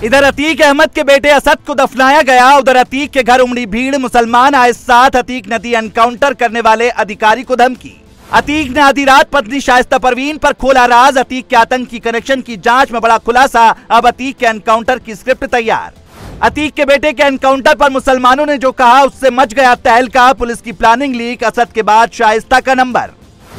इधर अतीक अहमद के बेटे असद को दफनाया गया। उधर अतीक के घर उमड़ी भीड़, मुसलमान आए साथ। अतीक ने दी एनकाउंटर करने वाले अधिकारी को धमकी। अतीक ने आधी रात पत्नी शाइस्ता परवीन पर खोला राज। अतीक के आतंकी कनेक्शन की जांच में बड़ा खुलासा। अब अतीक के एनकाउंटर की स्क्रिप्ट तैयार। अतीक के बेटे के एनकाउंटर पर मुसलमानों ने जो कहा उससे मच गया तहलका। पुलिस की प्लानिंग लीक, असद के बाद शाइस्ता का नंबर।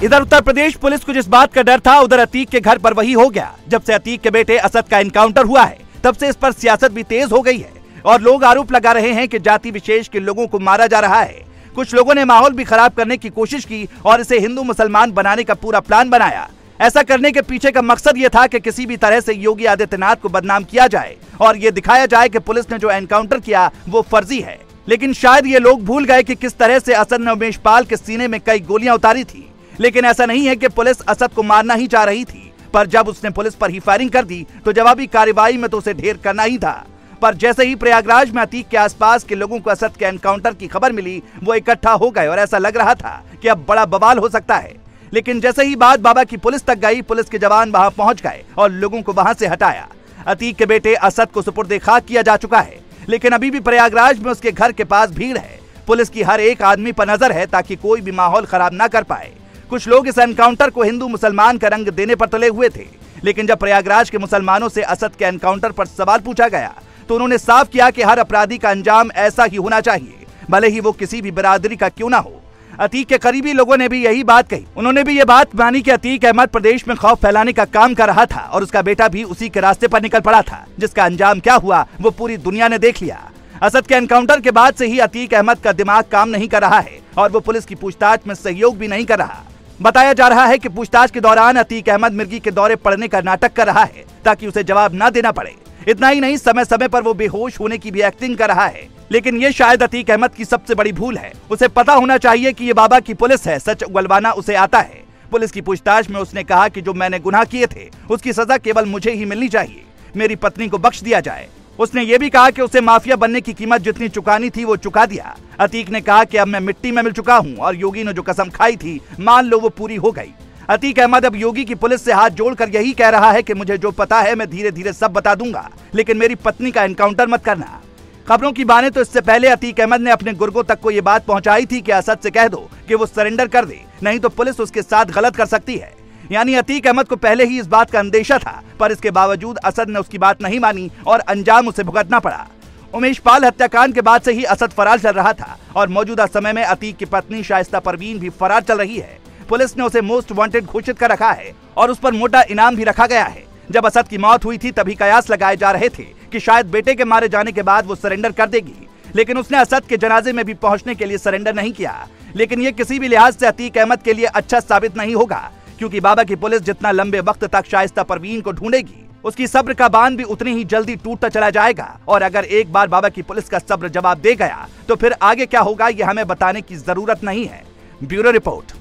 इधर उत्तर प्रदेश पुलिस को जिस बात का डर था, उधर अतीक के घर पर वही हो गया। जब से अतीक के बेटे असद का एनकाउंटर हुआ है, तब से इस पर सियासत भी तेज हो गई है और लोग आरोप लगा रहे हैं कि जाति विशेष के लोगों को मारा जा रहा है। कुछ लोगों ने माहौल भी खराब करने की कोशिश की और इसे हिंदू मुसलमान बनाने का पूरा प्लान बनाया। ऐसा करने के पीछे का मकसद ये था कि किसी भी तरह से योगी आदित्यनाथ को बदनाम किया जाए और ये दिखाया जाए कि पुलिस ने जो एनकाउंटर किया वो फर्जी है। लेकिन शायद ये लोग भूल गए कि किस तरह से असद ने उमेश पाल के सीने में कई गोलियां उतारी थी। लेकिन ऐसा नहीं है कि पुलिस असद को मारना ही चाह रही थी, पर जब उसने पुलिस पर ही फायरिंग कर दी तो जवाबी कार्रवाई में तो उसे ढेर करना ही था। पर जैसे ही प्रयागराज में अतीक के आसपास के लोगों को असद के एनकाउंटर की खबर मिली, वो इकट्ठा हो गए और ऐसा लग रहा था कि अब बड़ा बवाल हो सकता है। लेकिन जैसे ही बात बाबा की पुलिस तक गई, पुलिस के जवान वहां पहुंच गए और लोगों को वहां से हटाया। अतीक के बेटे असद को सुपुर्द खाक किया जा चुका है, लेकिन अभी भी प्रयागराज में उसके घर के पास भीड़ है। पुलिस की हर एक आदमी पर नजर है ताकि कोई भी माहौल खराब ना कर पाए। कुछ लोग इस एनकाउंटर को हिंदू मुसलमान का रंग देने पर तुले हुए थे, लेकिन जब प्रयागराज के मुसलमानों से असद के एनकाउंटर पर सवाल पूछा गया तो उन्होंने साफ किया कि हर अपराधी का अंजाम ऐसा ही होना चाहिए, भले ही वो किसी भी बिरादरी का क्यों ना हो। अतीक के करीबी लोगों ने भी यही बात कही। उन्होंने भी ये बात मानी कि अतीक अहमद प्रदेश में खौफ फैलाने का काम कर रहा था और उसका बेटा भी उसी के रास्ते पर निकल पड़ा था, जिसका अंजाम क्या हुआ वो पूरी दुनिया ने देख लिया। असद के एनकाउंटर के बाद से ही अतीक अहमद का दिमाग काम नहीं कर रहा है और वो पुलिस की पूछताछ में सहयोग भी नहीं कर रहा। बताया जा रहा है कि पूछताछ के दौरान अतीक अहमद मिर्गी के दौरे पड़ने का नाटक कर रहा है ताकि उसे जवाब न देना पड़े। इतना ही नहीं, समय समय पर वो बेहोश होने की भी एक्टिंग कर रहा है। लेकिन ये शायद अतीक अहमद की सबसे बड़ी भूल है। उसे पता होना चाहिए कि ये बाबा की पुलिस है, सच उगलवाना उसे आता है। पुलिस की पूछताछ में उसने कहा कि जो मैंने गुनाह किए थे उसकी सजा केवल मुझे ही मिलनी चाहिए, मेरी पत्नी को बख्श दिया जाए। उसने ये भी कहा कि उसे माफिया बनने की कीमत जितनी चुकानी थी वो चुका दिया। अतीक ने कहा कि अब मैं मिट्टी में मिल चुका हूँ और योगी ने जो कसम खाई थी मान लो वो पूरी हो गई। अतीक अहमद अब योगी की पुलिस से हाथ जोड़कर यही कह रहा है कि मुझे जो पता है मैं धीरे धीरे सब बता दूंगा, लेकिन मेरी पत्नी का एनकाउंटर मत करना। खबरों की माने तो इससे पहले अतीक अहमद ने अपने गुर्गों तक को ये बात पहुंचाई थी कि असद से कह दो कि वो सरेंडर कर दे, नहीं तो पुलिस उसके साथ गलत कर सकती है। यानी अतीक अहमद को पहले ही इस बात का अंदेशा था, पर इसके बावजूद असद ने उसकी बात नहीं मानी और अंजाम उसे भुगतना पड़ा। उमेश पाल हत्याकांड के बाद से ही असद फरार चल रहा था और मौजूदा समय में अतीक की पत्नी शाइस्ता परवीन भी फरार चल रही है। पुलिस ने उसे मोस्ट वांटेड घोषित कर रखा है और उस पर मोटा इनाम भी रखा गया है। जब असद की मौत हुई थी तभी कयास लगाए जा रहे थे कि शायद बेटे के मारे जाने के बाद वो सरेंडर कर देगी, लेकिन उसने असद के जनाजे में भी पहुंचने के लिए सरेंडर नहीं किया। लेकिन ये किसी भी लिहाज से अतीक अहमद के लिए अच्छा साबित नहीं होगा, क्योंकि बाबा की पुलिस जितना लंबे वक्त तक शाइस्ता परवीन को ढूंढेगी, उसकी सब्र का बांध भी उतनी ही जल्दी टूटता चला जाएगा। और अगर एक बार बाबा की पुलिस का सब्र जवाब दे गया तो फिर आगे क्या होगा ये हमें बताने की जरूरत नहीं है। Bureau report.